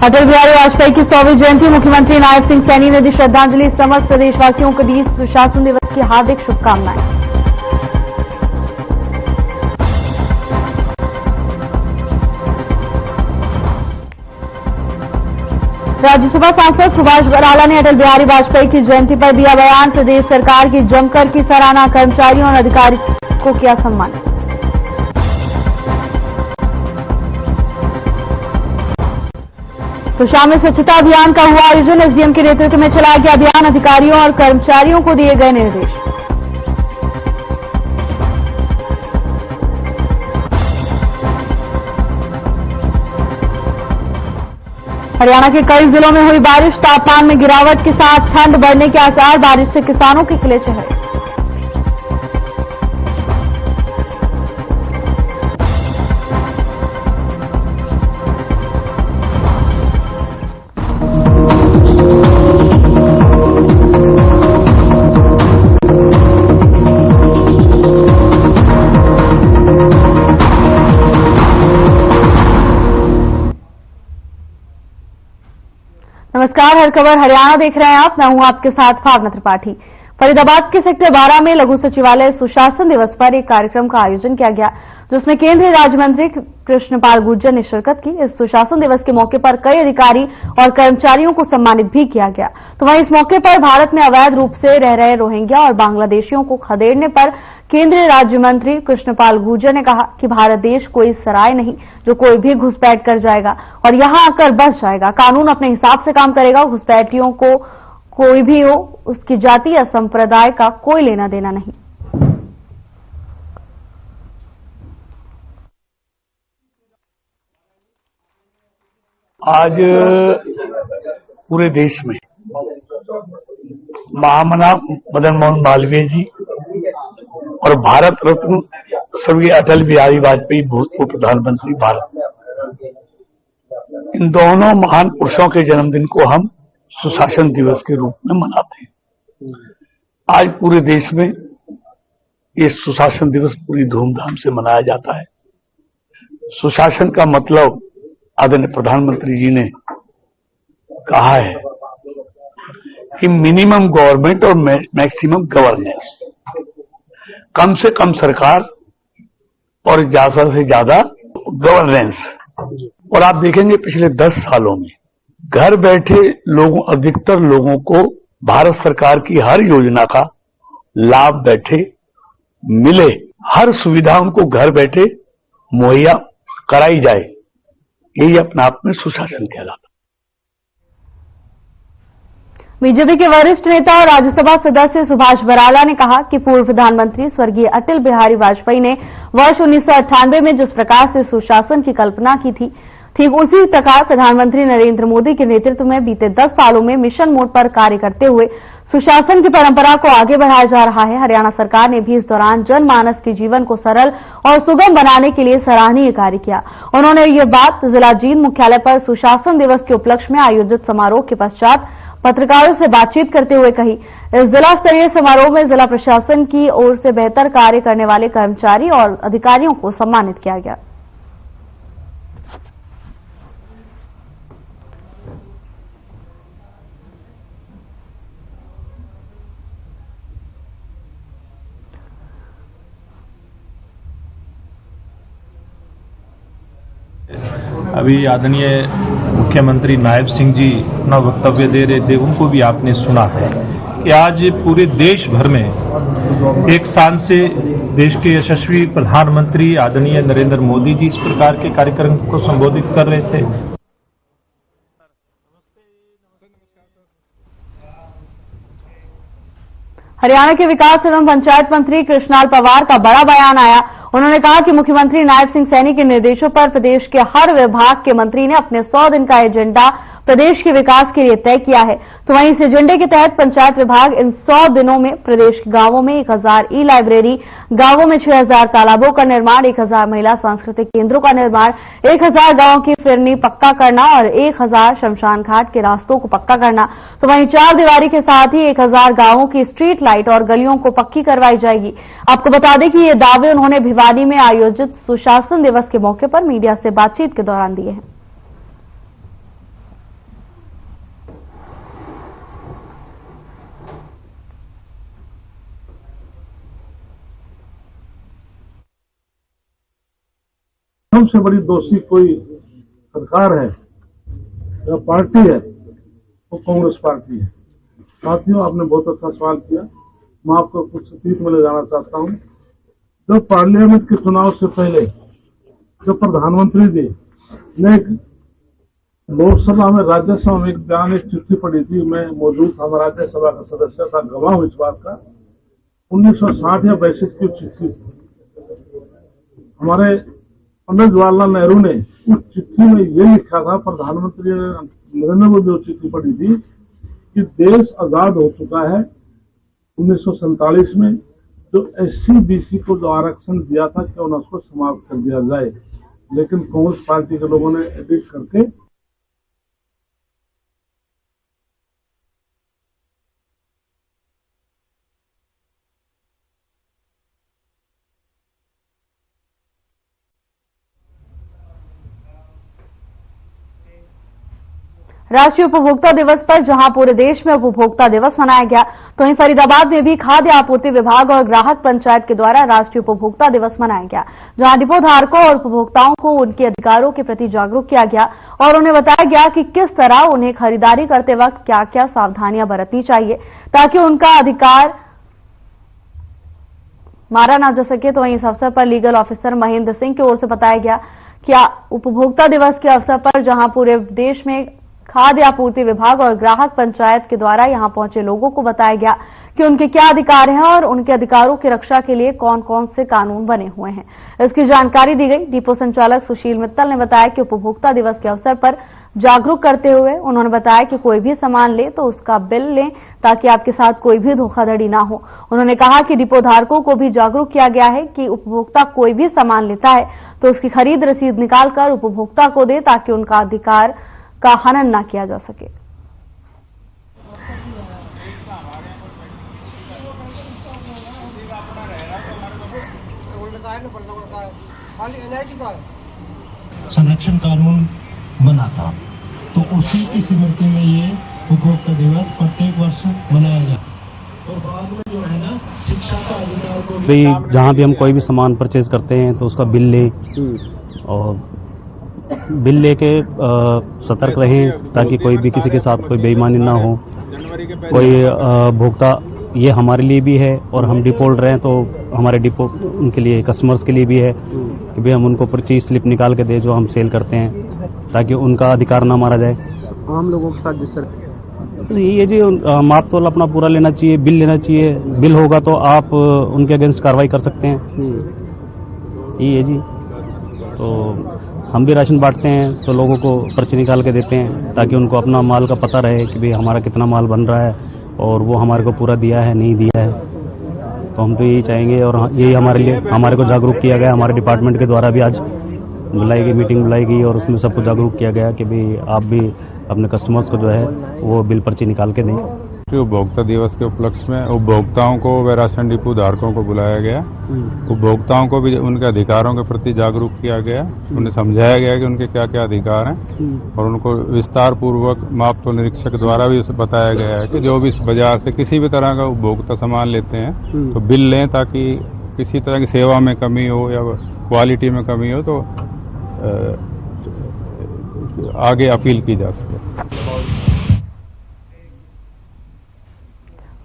अटल बिहारी वाजपेयी की 100वीं जयंती, मुख्यमंत्री नायब सिंह सैनी ने दी श्रद्धांजलि। समस्त प्रदेशवासियों को दी सुशासन दिवस की हार्दिक शुभकामनाएं। राज्यसभा सांसद सुभाष बराला ने अटल बिहारी वाजपेयी की जयंती पर दिया बयान। प्रदेश सरकार की जमकर की सराहना, कर्मचारियों और अधिकारियों को किया सम्मानित। तो शाम में स्वच्छता अभियान का हुआ आयोजन। एसडीएम के नेतृत्व में चलाया गया अभियान। अधिकारियों और कर्मचारियों को दिए गए निर्देश। हरियाणा के कई जिलों में हुई बारिश, तापमान में गिरावट के साथ ठंड बढ़ने के आसार। बारिश से किसानों के खिले चेहरे। नमस्कार, हर खबर हरियाणा देख रहे हैं आप। मैं हूं आपके साथ भावना त्रिपाठी। फरीदाबाद के सेक्टर 12 में लघु सचिवालय सुशासन दिवस पर एक कार्यक्रम का आयोजन किया गया, जिसमें केंद्रीय राज्य मंत्री कृष्णपाल गुर्जर ने शिरकत की। इस सुशासन दिवस के मौके पर कई अधिकारी और कर्मचारियों को सम्मानित भी किया गया। तो वहीं इस मौके पर भारत में अवैध रूप से रह रहे रोहिंग्या और बांग्लादेशियों को खदेड़ने पर केंद्रीय राज्य मंत्री कृष्णपाल गुर्जर ने कहा कि भारत देश कोई सराय नहीं जो कोई भी घुसपैठ कर जाएगा और यहां आकर बस जाएगा। कानून अपने हिसाब से काम करेगा। घुसपैठियों को कोई भी हो, उसकी जाति या संप्रदाय का कोई लेना देना नहीं। आज पूरे देश में महामना मदन मोहन मालवीय जी और भारत रत्न स्वर्गीय अटल बिहारी वाजपेयी भूतपूर्व प्रधानमंत्री भारत, इन दोनों महान पुरुषों के जन्मदिन को हम सुशासन दिवस के रूप में मनाते हैं। आज पूरे देश में ये सुशासन दिवस पूरी धूमधाम से मनाया जाता है। सुशासन का मतलब आदरणीय प्रधानमंत्री जी ने कहा है कि मिनिमम गवर्नमेंट और मैक्सिमम गवर्नेंस, कम से कम सरकार और ज्यादा से ज्यादा गवर्नेंस। और आप देखेंगे पिछले 10 सालों में घर बैठे लोगों, अधिकतर लोगों को भारत सरकार की हर योजना का लाभ बैठे मिले, हर सुविधा उनको घर बैठे मुहैया कराई जाए। यही अपने आप में सुशासन कहलाता। बीजेपी के वरिष्ठ नेता और राज्यसभा सदस्य सुभाष बराला ने कहा कि पूर्व प्रधानमंत्री स्वर्गीय अटल बिहारी वाजपेयी ने वर्ष 1998 में जिस प्रकार से सुशासन की कल्पना की थी, ठीक उसी प्रकार प्रधानमंत्री नरेंद्र मोदी के नेतृत्व में बीते 10 सालों में मिशन मोड पर कार्य करते हुए सुशासन की परंपरा को आगे बढ़ाया जा रहा है। हरियाणा सरकार ने भी इस दौरान जनमानस के जीवन को सरल और सुगम बनाने के लिए सराहनीय कार्य किया। उन्होंने ये बात जिला जींद मुख्यालय पर सुशासन दिवस के उपलक्ष्य में आयोजित समारोह के पश्चात पत्रकारों से बातचीत करते हुए कही। इस जिला स्तरीय समारोह में जिला प्रशासन की ओर से बेहतर कार्य करने वाले कर्मचारी और अधिकारियों को सम्मानित किया गया। अभी आदरणीय मुख्यमंत्री नायब सिंह जी अपना वक्तव्य दे रहे थे, उनको भी आपने सुना है कि आज पूरे देश भर में एक साल से देश के यशस्वी प्रधानमंत्री आदरणीय नरेंद्र मोदी जी इस प्रकार के कार्यक्रम को संबोधित कर रहे थे। हरियाणा के विकास एवं पंचायत मंत्री कृष्णलाल पंवार का बड़ा बयान आया। उन्होंने कहा कि मुख्यमंत्री नायब सिंह सैनी के निर्देशों पर प्रदेश के हर विभाग के मंत्री ने अपने 100 दिन का एजेंडा प्रदेश के विकास के लिए तय किया है। तो वहीं इस एजेंडे के तहत पंचायत विभाग इन 100 दिनों में प्रदेश के गांवों में 1000 ई लाइब्रेरी, गांवों में 6000 तालाबों का निर्माण, 1000 महिला सांस्कृतिक केंद्रों का निर्माण, 1000 गांवों की फिरनी पक्का करना और 1000 शमशान घाट के रास्तों को पक्का करना। तो वहीं 4 दीवारी के साथ ही 1000 गांवों की स्ट्रीट लाइट और गलियों को पक्की करवाई जाएगी। आपको बता दें कि ये दावे उन्होंने भिवानी में आयोजित सुशासन दिवस के मौके पर मीडिया से बातचीत के दौरान दिए हैं। सबसे बड़ी दोषी कोई सरकार है या पार्टी है वो कांग्रेस पार्टी है। साथियों, आपने बहुत अच्छा सवाल किया। मैं आपको कुछ अतीत में ले जाना चाहता हूँ। जो पार्लियामेंट के चुनाव से पहले जो प्रधानमंत्री जी ने लोकसभा में राज्यसभा में एक बयान एक चिट्ठी पढ़ी थी, मैं मौजूद था, राज्यसभा का सदस्य था, गवाह हूं इस बात का। 1960 या 62 की चिट्ठी थी। हमारे पंडित जवाहरलाल नेहरू ने उस चिट्ठी में ये लिखा था, प्रधानमंत्री नरेंद्र मोदी जो चिट्ठी पढ़ी थी कि देश आजाद हो चुका है 1947 में, जो SC-BC को जो आरक्षण दिया था क्यों न उसको समाप्त कर दिया जाए। लेकिन कांग्रेस पार्टी के लोगों ने एडिट करके राष्ट्रीय उपभोक्ता दिवस पर जहां पूरे देश में उपभोक्ता दिवस मनाया गया, तो वहीं फरीदाबाद में भी खाद्य आपूर्ति विभाग और ग्राहक पंचायत के द्वारा राष्ट्रीय उपभोक्ता दिवस मनाया गया, जहां डिपो धारकों और उपभोक्ताओं को उनके अधिकारों के प्रति जागरूक किया गया और उन्हें बताया गया कि किस तरह उन्हें खरीदारी करते वक्त क्या क्या सावधानियां बरतनी चाहिए ताकि उनका अधिकार मारा ना जा सके। तो वहीं इस अवसर पर लीगल ऑफिसर महेंद्र सिंह की ओर से बताया गया कि उपभोक्ता दिवस के अवसर पर जहां पूरे देश में खाद्य आपूर्ति विभाग और ग्राहक पंचायत के द्वारा यहां पहुंचे लोगों को बताया गया कि उनके क्या अधिकार हैं और उनके अधिकारों की रक्षा के लिए कौन कौन से कानून बने हुए हैं। इसकी जानकारी दी गई। डिपो संचालक सुशील मित्तल ने बताया कि उपभोक्ता दिवस के अवसर पर जागरूक करते हुए उन्होंने बताया कि कोई भी सामान ले तो उसका बिल लें ताकि आपके साथ कोई भी धोखाधड़ी ना हो। उन्होंने कहा कि डिपो धारकों को भी जागरूक किया गया है कि उपभोक्ता कोई भी सामान लेता है तो उसकी खरीद रसीद निकालकर उपभोक्ता को दे ताकि उनका अधिकार का हनन न किया जा सके। संरक्षण कानून बना था तो उसी की स्मृति में ये उपभोक्ता दिवस प्रत्येक वर्ष मनाया जाता। और बाद में जो है ना शिक्षा का अधिकार को भाई जहाँ भी हम कोई भी सामान परचेज करते हैं तो उसका बिल लें और बिल लेके सतर्क रहें ताकि कोई भी किसी के साथ कोई बेईमानी ना हो। कोई भोक्ता ये हमारे लिए भी है और हम डिपो होल्डर हैं तो हमारे डिपो उनके लिए कस्टमर्स के लिए भी है कि भाई हम उनको पर्ची स्लिप निकाल के दे जो हम सेल करते हैं ताकि उनका अधिकार ना मारा जाए। आम लोगों के साथ जिस तरह तो ये जी माप तोल अपना पूरा लेना चाहिए, बिल लेना चाहिए। बिल होगा तो आप उनके अगेंस्ट कार्रवाई कर सकते हैं। ये है जी। तो हम भी राशन बांटते हैं तो लोगों को पर्ची निकाल के देते हैं ताकि उनको अपना माल का पता रहे कि भाई हमारा कितना माल बन रहा है और वो हमारे को पूरा दिया है नहीं दिया है। तो हम तो यही चाहेंगे और यही हमारे को जागरूक किया गया। हमारे डिपार्टमेंट के द्वारा भी आज बुलाई गई, मीटिंग बुलाई गई और उसमें सबको जागरूक किया गया कि भाई आप भी अपने कस्टमर्स को जो है वो बिल पर्ची निकाल के दें। उपभोक्ता दिवस के उपलक्ष्य में उपभोक्ताओं को व राशन डिपो धारकों को बुलाया गया। उपभोक्ताओं को भी उनके अधिकारों के प्रति जागरूक किया गया, उन्हें समझाया गया कि उनके क्या क्या अधिकार हैं और उनको विस्तार पूर्वक माप तोल निरीक्षक द्वारा भी उसे बताया गया है कि जो भी बाजार से किसी भी तरह का उपभोक्ता सामान लेते हैं तो बिल लें ताकि किसी तरह की सेवा में कमी हो या क्वालिटी में कमी हो तो आगे अपील की जा सके।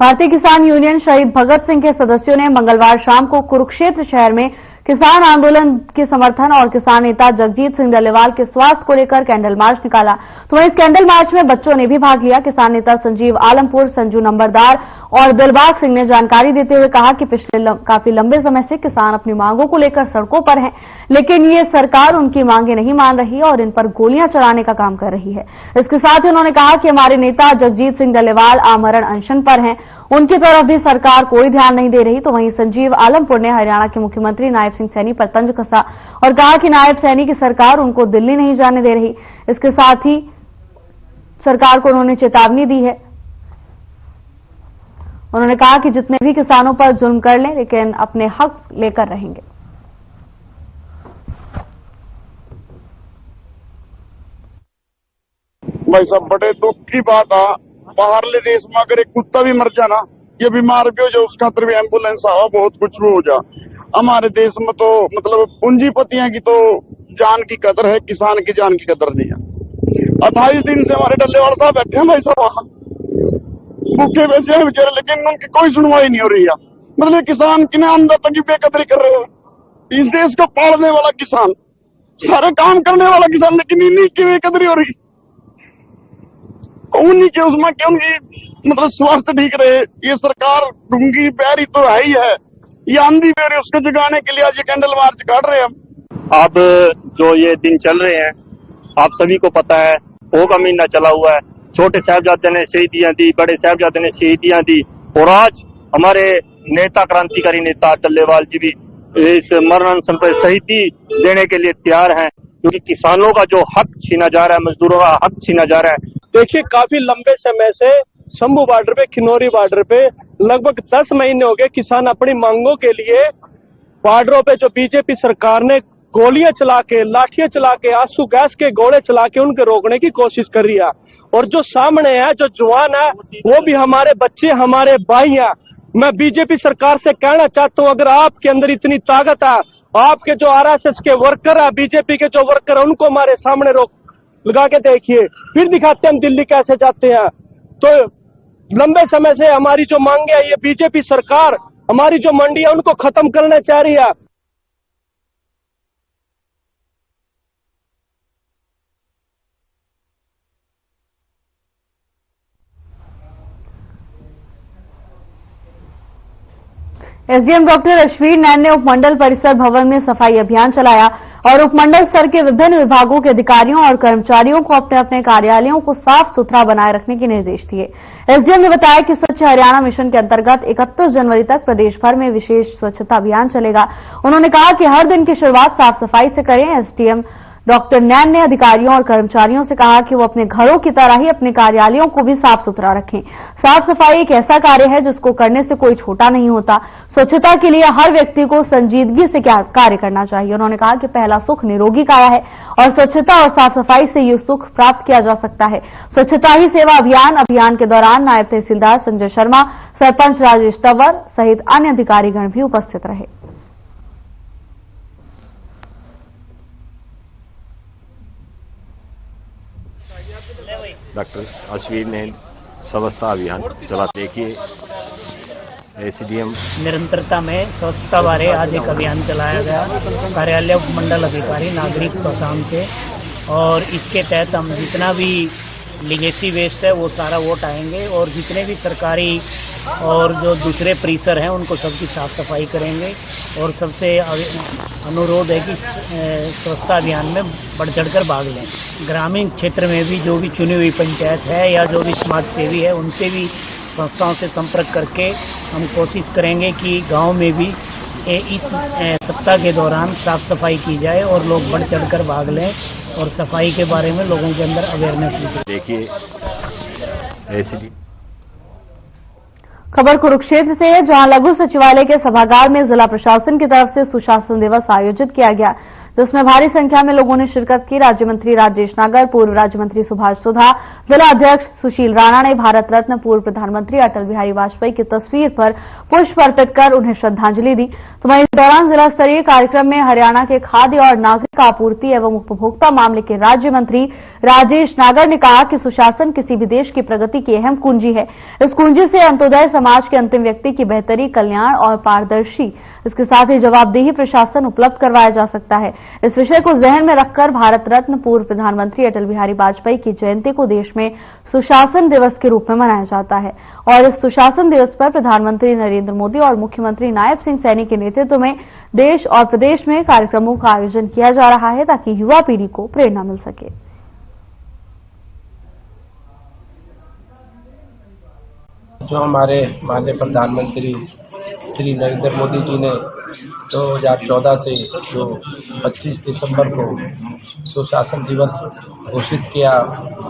भारतीय किसान यूनियन शहीद भगत सिंह के सदस्यों ने मंगलवार शाम को कुरुक्षेत्र शहर में किसान आंदोलन के समर्थन और किसान नेता जगजीत सिंह डल्लेवाल के स्वास्थ्य को लेकर कैंडल मार्च निकाला। तो वहीं इस कैंडल मार्च में बच्चों ने भी भाग लिया। किसान नेता संजीव आलमपुर, संजू नंबरदार और दिलबाग सिंह ने जानकारी देते हुए कहा कि पिछले काफी लंबे समय से किसान अपनी मांगों को लेकर सड़कों पर हैं, लेकिन ये सरकार उनकी मांगे नहीं मान रही और इन पर गोलियां चलाने का काम कर रही है। इसके साथ ही उन्होंने कहा कि हमारे नेता जगजीत सिंह डल्लेवाल आमरण अनशन पर हैं, उनकी तरफ भी सरकार कोई ध्यान नहीं दे रही। तो वहीं संजीव आलमपुर ने हरियाणा के मुख्यमंत्री नायब सिंह सैनी पर तंज कसा और कहा कि नायब सैनी की सरकार उनको दिल्ली नहीं जाने दे रही। इसके साथ ही सरकार को उन्होंने चेतावनी दी है। उन्होंने कहा कि जितने भी किसानों पर जुल्म कर लें लेकिन अपने हक लेकर रहेंगे। भाई साहब बड़े दुख की बात है, बाहरले देश में अगर एक कुत्ता भी मर जाना ये बीमार भी हो जाए उसका भी एम्बुलेंस आवा बहुत कुछ हो जा। हमारे देश में तो मतलब पूंजीपतियों की तो जान की कदर है, किसान की जान की कदर नहीं है। 28 दिन से हमारे डल्लेवाल साहब बैठे हैं भाई साहब वहां भूखे वैसे हैं बेचारे, लेकिन उनकी कोई सुनवाई नहीं हो रही है। मतलब किसान की अन्नदाता की बेकदरी कर रहे हैं। इस देश को पालने वाला किसान, सारे काम करने वाला किसान, लेकिन इन्हीं की बेकदरी हो रही। उन्हीं के उसमें क्या उनकी मतलब स्वास्थ्य ठीक रहे। ये सरकार डूंगी पैरी तो है ही है, ये आंधी पैरी उसको जगाने के लिए आज ये कैंडल मार्च काट रहे हैं हम। अब जो ये दिन चल रहे हैं, आप सभी को पता है, पो का महीना चला हुआ है। छोटे साहबजादे ने शहीदियां दी, बड़े साहबजादे ने शहीदियां दी, और आज हमारे नेता, क्रांतिकारी नेता डल्लेवाल जी भी इस मरणानशन पर शहीदी देने के लिए तैयार हैं, क्योंकि किसानों का जो हक छीना जा रहा है, मजदूरों का हक छीना जा रहा है। देखिए, काफी लंबे समय से शंभू बॉर्डर पे, किन्नौरी बॉर्डर पे लगभग 10 महीने हो गए किसान अपनी मांगों के लिए बॉर्डरों पे जो बीजेपी सरकार ने गोलियां चला के, लाठियां चला के, आंसू गैस के गोले चला के उनके रोकने की कोशिश कर रही है। और जो सामने है, जो जवान है, वो भी हमारे बच्चे, हमारे भाई हैं। मैं बीजेपी सरकार से कहना चाहता हूं, अगर आपके अंदर इतनी ताकत है, आपके जो आरएसएस के वर्कर है, बीजेपी के जो वर्कर है, उनको हमारे सामने रोक लगा के देखिए, फिर दिखाते हैं हम दिल्ली कैसे जाते हैं। तो लंबे समय से हमारी जो मांगे है, ये बीजेपी सरकार हमारी जो मंडी है उनको खत्म करना चाह रही है। एसडीएम डॉक्टर अश्वीर नैन ने उपमंडल परिसर भवन में सफाई अभियान चलाया और उपमंडल स्तर के विभिन्न विभागों के अधिकारियों और कर्मचारियों को अपने अपने कार्यालयों को साफ सुथरा बनाए रखने के निर्देश दिए। एसडीएम ने बताया कि स्वच्छ हरियाणा मिशन के अंतर्गत 31 जनवरी तक प्रदेश भर में विशेष स्वच्छता अभियान चलेगा। उन्होंने कहा कि हर दिन की शुरुआत साफ सफाई से करें। एसडीएम डॉक्टर नैन ने अधिकारियों और कर्मचारियों से कहा कि वो अपने घरों की तरह ही अपने कार्यालयों को भी साफ सुथरा रखें। साफ सफाई एक ऐसा कार्य है जिसको करने से कोई छोटा नहीं होता। स्वच्छता के लिए हर व्यक्ति को संजीदगी से कार्य करना चाहिए। उन्होंने कहा कि पहला सुख निरोगी काया है और स्वच्छता और साफ सफाई से ये सुख प्राप्त किया जा सकता है। स्वच्छता ही सेवा अभियान के दौरान नायब तहसीलदार संजय शर्मा, सरपंच राजेश तंवर सहित अन्य अधिकारीगण भी उपस्थित रहे। डॉक्टर अश्वीर ने स्वच्छता अभियान चला। देखिए, एसडीएम निरंतरता में स्वच्छता बारे आज एक अभियान चलाया गया कार्यालय उपमंडल अधिकारी नागरिक प्रशासन से, और इसके तहत हम जितना भी लीगेसी वेस्ट है वो सारा वोट आएंगे, और जितने भी सरकारी और जो दूसरे परिसर हैं उनको सबकी साफ सफाई करेंगे। और सबसे अनुरोध है कि स्वच्छता अभियान में बढ़ चढ़कर भाग लें। ग्रामीण क्षेत्र में भी जो भी चुनी हुई पंचायत है या जो भी समाज सेवी है, उनसे भी संस्थाओं से संपर्क करके हम कोशिश करेंगे कि गांव में भी इस सप्ताह के दौरान साफ सफाई की जाए और लोग बढ़ चढ़कर भाग लें और सफाई के बारे में लोगों के अंदर अवेयरनेस भी। देखिए, एसडी खबर कुरुक्षेत्र से है, जहां लघु सचिवालय के सभागार में जिला प्रशासन की तरफ से सुशासन दिवस आयोजित किया गया, जिसमें भारी संख्या में लोगों ने शिरकत की। राज्य मंत्री राजेश नागर, पूर्व राज्य मंत्री सुभाष सुधा, जिला अध्यक्ष सुशील राणा ने भारत रत्न पूर्व प्रधानमंत्री अटल बिहारी वाजपेयी की तस्वीर पर पुष्प अर्पित कर उन्हें श्रद्धांजलि दी। तो वहीं इस दौरान जिला स्तरीय कार्यक्रम में हरियाणा के खाद्य और नागरिक आपूर्ति एवं उपभोक्ता मामले के राज्य मंत्री राजेश नागर ने कहा कि सुशासन किसी भी देश की प्रगति की अहम कुंजी है। इस कुंजी से अंत्योदय समाज के अंतिम व्यक्ति की बेहतरी, कल्याण और पारदर्शी, इसके साथ ही जवाबदेही प्रशासन उपलब्ध करवाया जा सकता है। इस विषय को जहन में रखकर भारत रत्न पूर्व प्रधानमंत्री अटल बिहारी वाजपेयी की जयंती को देश में सुशासन दिवस के रूप में मनाया जाता है। और इस सुशासन दिवस पर प्रधानमंत्री नरेंद्र मोदी और मुख्यमंत्री नायब सिंह सैनी के नेतृत्व में देश और प्रदेश में कार्यक्रमों का आयोजन किया जा रहा है, ताकि युवा पीढ़ी को प्रेरणा मिल सके। जो हमारे माननीय प्रधानमंत्री श्री नरेंद्र मोदी जी ने 2014 से जो 25 दिसंबर को सुशासन दिवस घोषित किया,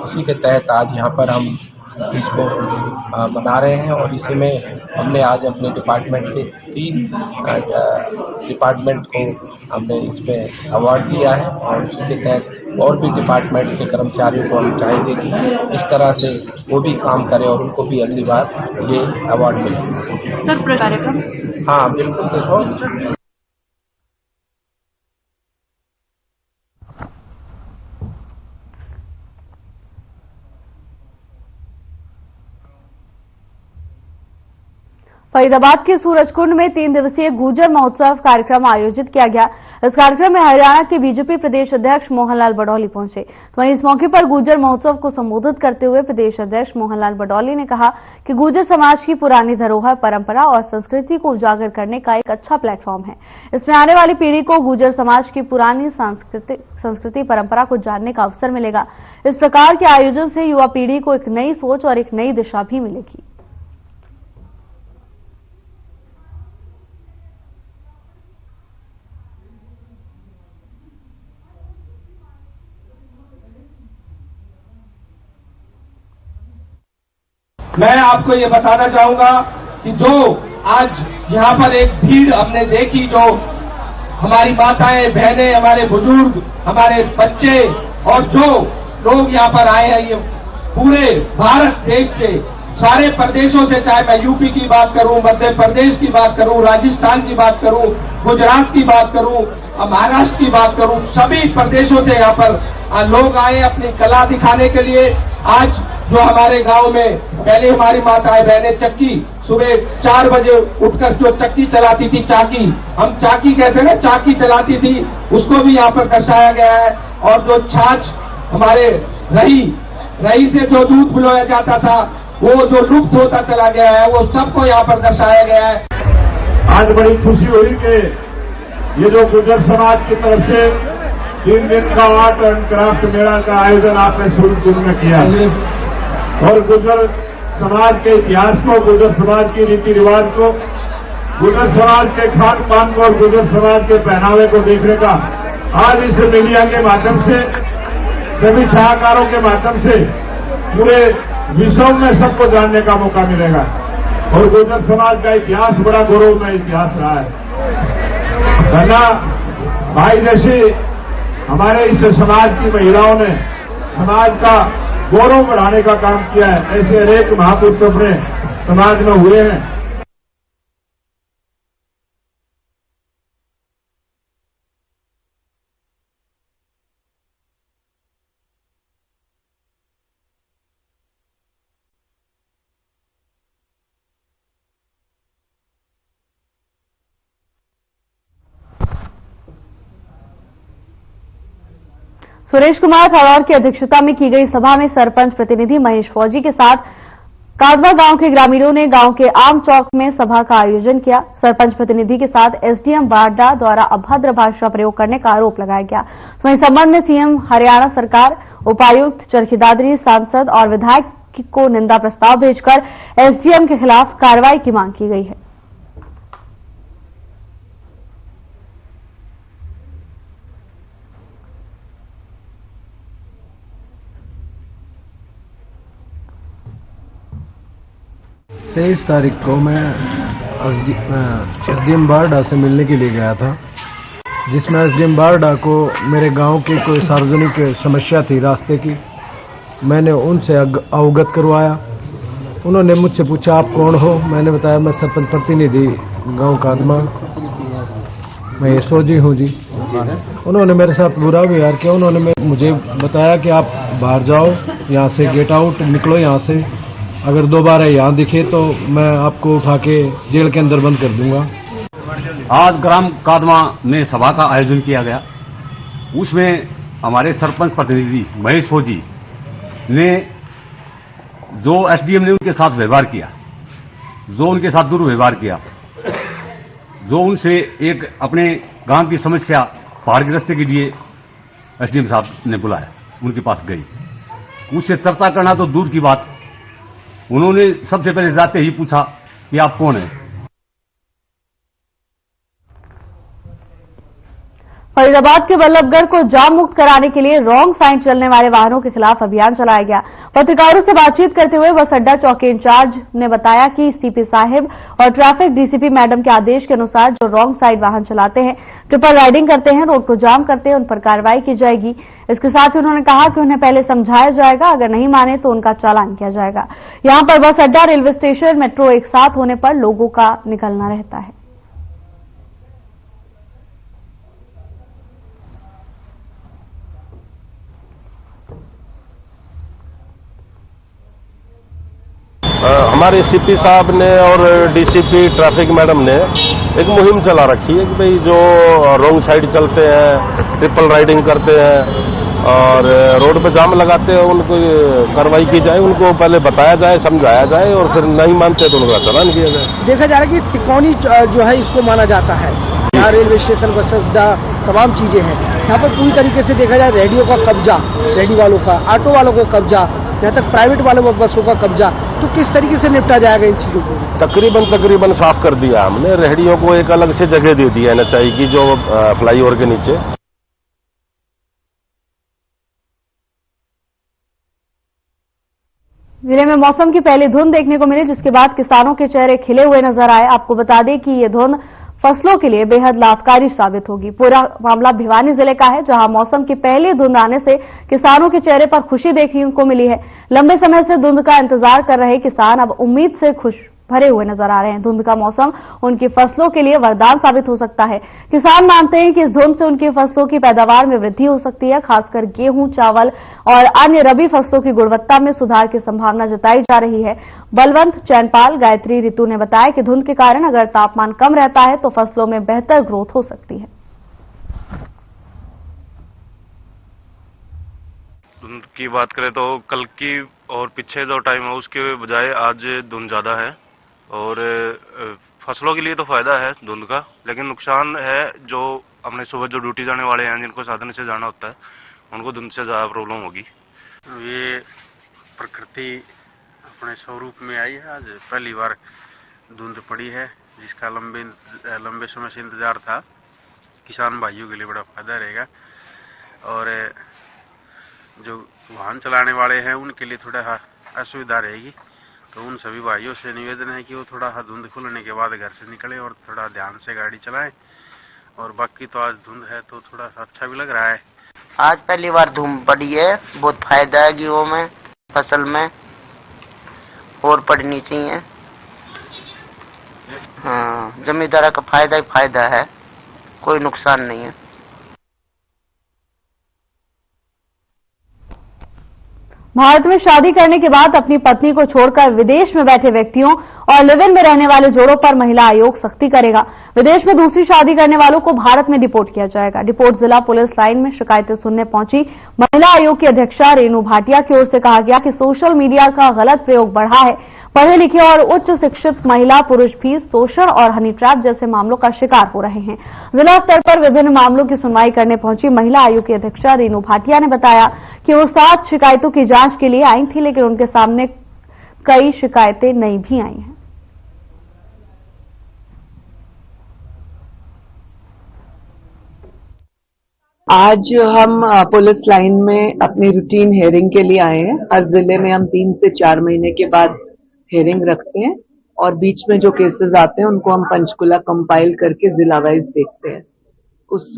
उसी के तहत आज यहाँ पर हम इसको मना रहे हैं। और इसी में हमने आज अपने डिपार्टमेंट के 3 डिपार्टमेंट को हमने इसमें अवार्ड दिया है, और इसके तहत और भी डिपार्टमेंट के कर्मचारियों को हम चाहेंगे कि इस तरह से वो भी काम करें और उनको भी अगली बार ये अवार्ड मिले। सर, कार्यक्रम हाँ बिल्कुल। देखो, फरीदाबाद के सूरजकुंड में 3 दिवसीय गुर्जर महोत्सव कार्यक्रम आयोजित किया गया। इस कार्यक्रम में हरियाणा के बीजेपी प्रदेश अध्यक्ष मोहनलाल बडौली पहुंचे। वहीं इस मौके पर गुर्जर महोत्सव को संबोधित करते हुए प्रदेश अध्यक्ष मोहनलाल बडौली ने कहा कि गुर्जर समाज की पुरानी धरोहर, परंपरा और संस्कृति को उजागर करने का एक अच्छा प्लेटफॉर्म है। इसमें आने वाली पीढ़ी को गुर्जर समाज की पुरानी संस्कृति परंपरा को जानने का अवसर मिलेगा। इस प्रकार के आयोजन से युवा पीढ़ी को एक नई सोच और एक नई दिशा भी मिलेगी। मैं आपको ये बताना चाहूंगा कि जो आज यहाँ पर एक भीड़ हमने देखी, जो हमारी माताएं, बहनें, हमारे बुजुर्ग, हमारे बच्चे और जो लोग यहाँ पर आए हैं, ये पूरे भारत देश से, सारे प्रदेशों से, चाहे मैं यूपी की बात करूं, मध्य प्रदेश की बात करूं, राजस्थान की बात करूं, गुजरात की बात करूं, महाराष्ट्र की बात करूं, सभी प्रदेशों से यहाँ पर लोग आए अपनी कला दिखाने के लिए। आज जो हमारे गांव में पहले हमारी माताएं बहनें चक्की सुबह 4 बजे उठकर जो चक्की चलाती थी, चाकी, हम चाकी कहते हैं ना, चाकी चलाती थी, उसको भी यहाँ पर दर्शाया गया है। और जो छाछ हमारे रही से जो दूध पिलाया जाता था, वो जो लुप्त होता चला गया है, वो सबको यहाँ पर दर्शाया गया है। आज बड़ी खुशी हुई कि ये जो गुर्जर समाज की तरफ से 3 दिन का आर्ट एंड क्राफ्ट मेला का आयोजन आपने सूरजकुंड में किया और गुर्जर समाज के इतिहास को, गुर्जर समाज की रीति रिवाज को, गुर्जर समाज के खान पान को और गुर्जर समाज के पहनावे को देखने का आज इस मीडिया के माध्यम से, सभी सलाहकारों के माध्यम से पूरे विश्व में सबको जानने का मौका मिलेगा। और गुर्जर समाज का इतिहास बड़ा गौरवमय इतिहास रहा है। गन्ना भाई जैसी हमारे इस समाज की महिलाओं ने समाज का गौरव बढ़ाने का काम किया है। ऐसे अनेक महापुरुष अपने समाज में हुए हैं। सुरेश कुमार खरौर की अध्यक्षता में की गई सभा में सरपंच प्रतिनिधि महेश फौजी के साथ कादवा गांव के ग्रामीणों ने गांव के आम चौक में सभा का आयोजन किया। सरपंच प्रतिनिधि के साथ एसडीएम बारडा द्वारा अभद्र भाषा प्रयोग करने का आरोप लगाया गया। वहीं संबंध में सीएम, हरियाणा सरकार, उपायुक्त, चरखी-दादरी, सांसद और विधायक को निंदा प्रस्ताव भेजकर एसडीएम के खिलाफ कार्रवाई की मांग की गई है। तेईस तारीख को मैं एसडीएम बारडा से मिलने के लिए गया था, जिसमें एसडीएम बारडा को मेरे गांव की कोई सार्वजनिक समस्या थी रास्ते की। मैंने उनसे अवगत करवाया। उन्होंने मुझसे पूछा आप कौन हो। मैंने बताया मैं सरपंच प्रतिनिधि गांव कादमा, मैं यशोजी हूँ जी। उन्होंने मेरे साथ बुरा व्यवहार किया। उन्होंने मुझे बताया कि आप बाहर जाओ, यहाँ से गेट आउट निकलो यहाँ से, अगर दोबारा यहाँ दिखे तो मैं आपको उठा के जेल के अंदर बंद कर दूंगा। आज ग्राम कादमा में सभा का आयोजन किया गया। उसमें हमारे सरपंच प्रतिनिधि महेश फौजी ने जो एसडीएम ने उनके साथ व्यवहार किया, जो उनके साथ दुर्व्यवहार किया, जो उनसे एक अपने गांव की समस्या पहाड़ के रास्ते के लिए एसडीएम साहब ने बुलाया, उनके पास गई। उससे चर्चा करना तो दूर की बात, उन्होंने सबसे पहले जाते ही पूछा कि आप कौन हैं। फरीदाबाद के बल्लभगढ़ को जाम मुक्त कराने के लिए रॉन्ग साइड चलने वाले वाहनों के खिलाफ अभियान चलाया गया। पत्रकारों से बातचीत करते हुए बस अड्डा चौकी इंचार्ज ने बताया कि सीपी साहिब और ट्रैफिक डीसीपी मैडम के आदेश के अनुसार जो रॉन्ग साइड वाहन चलाते हैं, ट्रिपल राइडिंग करते हैं, रोड को जाम करते हैं, उन पर कार्रवाई की जाएगी। इसके साथ ही उन्होंने कहा कि उन्हें पहले समझाया जाएगा, अगर नहीं माने तो उनका चालान किया जाएगा। यहां पर बस अड्डा, रेलवे स्टेशन, मेट्रो एक साथ होने पर लोगों का निकलना रहता है। हमारे सीपी साहब ने और डीसीपी ट्रैफिक मैडम ने एक मुहिम चला रखी है कि भाई जो रॉन्ग साइड चलते हैं, ट्रिपल राइडिंग करते हैं और रोड पे जाम लगाते हैं, उनको कार्रवाई की जाए, उनको पहले बताया जाए, समझाया जाए और फिर नहीं मानते तो उनका चालान किया जाए। देखा जा रहा है कि तिकोनी जो है इसको माना जाता है, यहाँ रेलवे स्टेशन, बस अड्डा, तमाम चीजें हैं। यहाँ पर पूरी तरीके से देखा जाए रेडियो का कब्जा, रेडी वालों का, ऑटो वालों को कब्जा, यहाँ तक प्राइवेट वालों बसों का कब्जा, तो किस तरीके से निपटा जाएगा इन चीजों को? तकरीबन साफ कर दिया हमने। रेहड़ियों को एक अलग से जगह दे दी है NHI की, जो फ्लाईओवर के नीचे। जिले में मौसम की पहली धुंध देखने को मिली, जिसके बाद किसानों के चेहरे खिले हुए नजर आए। आपको बता दें कि ये धुंध फसलों के लिए बेहद लाभकारी साबित होगी। पूरा मामला भिवानी जिले का है, जहां मौसम की पहली धुंध आने से किसानों के चेहरे पर खुशी देखने को मिली है। लंबे समय से धुंध का इंतजार कर रहे किसान अब उम्मीद से खुश भरे हुए नजर आ रहे हैं। धुंध का मौसम उनकी फसलों के लिए वरदान साबित हो सकता है। किसान मानते हैं कि इस धुंध से उनकी फसलों की पैदावार में वृद्धि हो सकती है। खासकर गेहूं, चावल और अन्य रबी फसलों की गुणवत्ता में सुधार की संभावना जताई जा रही है। बलवंत, चैनपाल, गायत्री, रितु ने बताया कि धुंध के कारण अगर तापमान कम रहता है तो फसलों में बेहतर ग्रोथ हो सकती है। धुंध की बात करें तो कल की और पीछे जो टाइम है उसके बजाय आज धुंध ज्यादा है और फसलों के लिए तो फायदा है धुंध का, लेकिन नुकसान है जो अपने सुबह जो ड्यूटी जाने वाले हैं, जिनको साधन से जाना होता है, उनको धुंध से ज्यादा प्रॉब्लम होगी। ये प्रकृति अपने स्वरूप में आई है। आज पहली बार धुंध पड़ी है, जिसका लंबे समय से इंतजार था। किसान भाइयों के लिए बड़ा फायदा रहेगा और जो वाहन चलाने वाले हैं उनके लिए थोड़ा असुविधा रहेगी। तो उन सभी भाइयों से निवेदन है कि वो थोड़ा धुंध खुलने के बाद घर से निकले और थोड़ा ध्यान से गाड़ी चलाएं। और बाकी तो आज धुंध है तो थोड़ा सा अच्छा भी लग रहा है। आज पहली बार धूम पड़ी है, बहुत फायदा है गेहूं में, फसल में, और पड़नी चाहिए। हाँ, जमींदार का फायदा ही फायदा है, कोई नुकसान नहीं है। भारत में शादी करने के बाद अपनी पत्नी को छोड़कर विदेश में बैठे व्यक्तियों और लिव इन में रहने वाले जोड़ों पर महिला आयोग सख्ती करेगा। विदेश में दूसरी शादी करने वालों को भारत में डिपोर्ट किया जाएगा। डिपोर्ट जिला पुलिस लाइन में शिकायतें सुनने पहुंची महिला आयोग की अध्यक्षा रेणु भाटिया की ओर से कहा गया कि सोशल मीडिया का गलत प्रयोग बढ़ा है। पढ़े लिखे और उच्च शिक्षित महिला पुरुष भी शोषण और हनी ट्रैप जैसे मामलों का शिकार हो रहे हैं। जिला स्तर पर विभिन्न मामलों की सुनवाई करने पहुंची महिला आयोग की अध्यक्षा रेणु भाटिया ने बताया कि वो 7 शिकायतों की जांच के लिए आई थी, लेकिन उनके सामने कई शिकायतें नई भी आई हैं। आज हम पुलिस लाइन में अपनी रूटीन हेयरिंग के लिए आए हैं। हर जिले में हम 3 से 4 महीने के बाद हेयरिंग रखते हैं और बीच में जो केसेस आते हैं उनको हम पंचकुला कंपाइल करके जिला वाइज देखते हैं। उस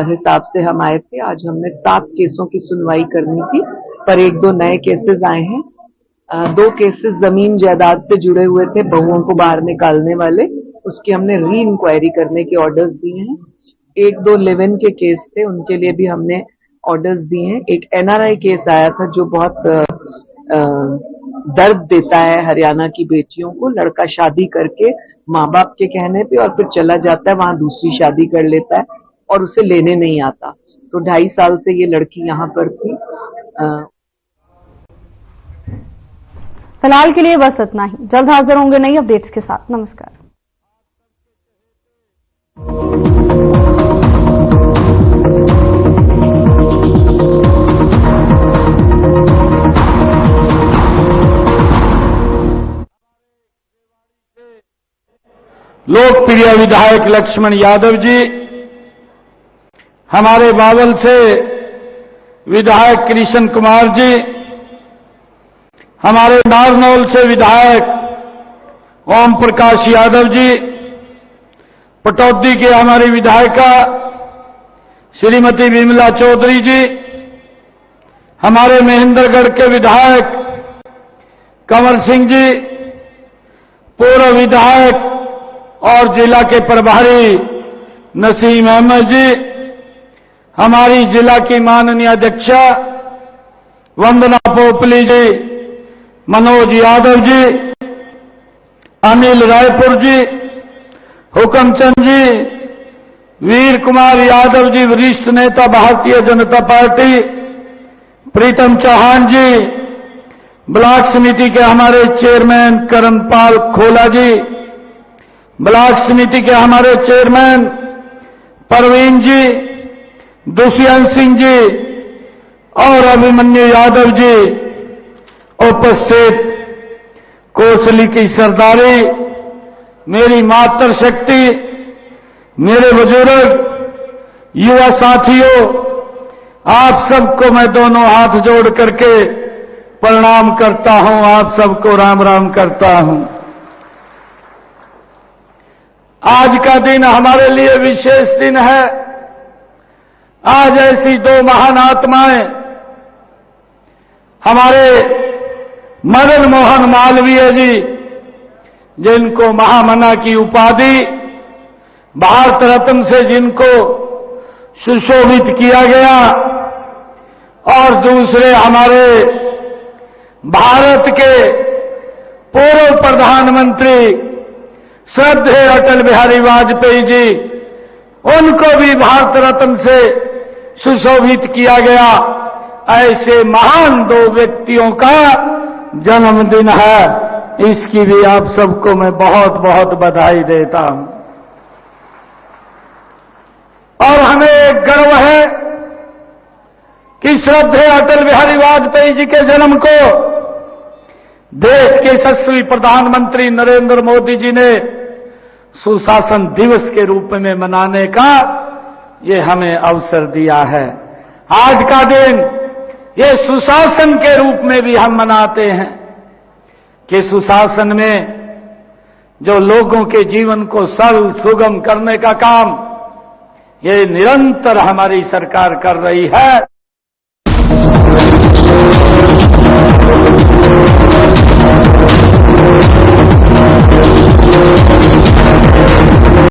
हिसाब से हम आए थे। आज हमने 7 केसों की सुनवाई करनी थी, पर 1-2 नए केसेस आए हैं। 2 केसेस जमीन जायदाद से जुड़े हुए थे, बहुओं को बाहर निकालने वाले, उसकी हमने री इंक्वायरी करने के ऑर्डर्स दिए हैं। 1-2 लिव इन के केस थे, उनके लिए भी हमने ऑर्डर्स दिए हैं। एक NRI केस आया था जो बहुत दर्द देता है हरियाणा की बेटियों को। लड़का शादी करके माँ बाप के कहने पे और फिर चला जाता है, वहां दूसरी शादी कर लेता है और उसे लेने नहीं आता। तो 2.5 साल से ये लड़की यहाँ पर थी। फिलहाल के लिए बस इतना ही। जल्द हाजिर होंगे नई अपडेट्स के साथ। नमस्कार। लोकप्रिय विधायक लक्ष्मण यादव जी, हमारे बावल से विधायक कृष्ण कुमार जी, हमारे नारनौल से विधायक ओम प्रकाश यादव जी, पटौदी के हमारी विधायिका श्रीमती विमला चौधरी जी, हमारे महेंद्रगढ़ के विधायक कंवर सिंह जी, पूर्व विधायक और जिला के प्रभारी नसीम अहमद जी, हमारी जिला की माननीय अध्यक्षा वंदना पोपली जी, मनोज यादव जी, अनिल रायपुर जी, हुक्मचंद जी, वीर कुमार यादव जी वरिष्ठ नेता भारतीय जनता पार्टी, प्रीतम चौहान जी, ब्लॉक समिति के हमारे चेयरमैन करणपाल खोला जी, ब्लॉक समिति के हमारे चेयरमैन परवीन जी, दुष्यंत सिंह जी और अभिमन्यु यादव जी उपस्थित, कोसली की सरदारी, मेरी मातृशक्ति, मेरे बुजुर्ग, युवा साथियों, आप सबको मैं दोनों हाथ जोड़ करके प्रणाम करता हूं, आप सबको राम राम करता हूं। आज का दिन हमारे लिए विशेष दिन है। आज ऐसी दो महान आत्माएं, हमारे मदन मोहन मालवीय जी, जिनको महामना की उपाधि, भारत रत्न से जिनको सुशोभित किया गया, और दूसरे हमारे भारत के पूर्व प्रधानमंत्री श्रद्धेय अटल बिहारी वाजपेयी जी, उनको भी भारत रत्न से सुशोभित किया गया। ऐसे महान दो व्यक्तियों का जन्मदिन है, इसकी भी आप सबको मैं बहुत बहुत बधाई देता हूं। और हमें गर्व है कि श्रद्धेय अटल बिहारी वाजपेयी जी के जन्म को देश के यशस्वी प्रधानमंत्री नरेंद्र मोदी जी ने सुशासन दिवस के रूप में मनाने का ये हमें अवसर दिया है। आज का दिन ये सुशासन के रूप में भी हम मनाते हैं कि सुशासन में जो लोगों के जीवन को सरल सुगम करने का काम ये निरंतर हमारी सरकार कर रही है।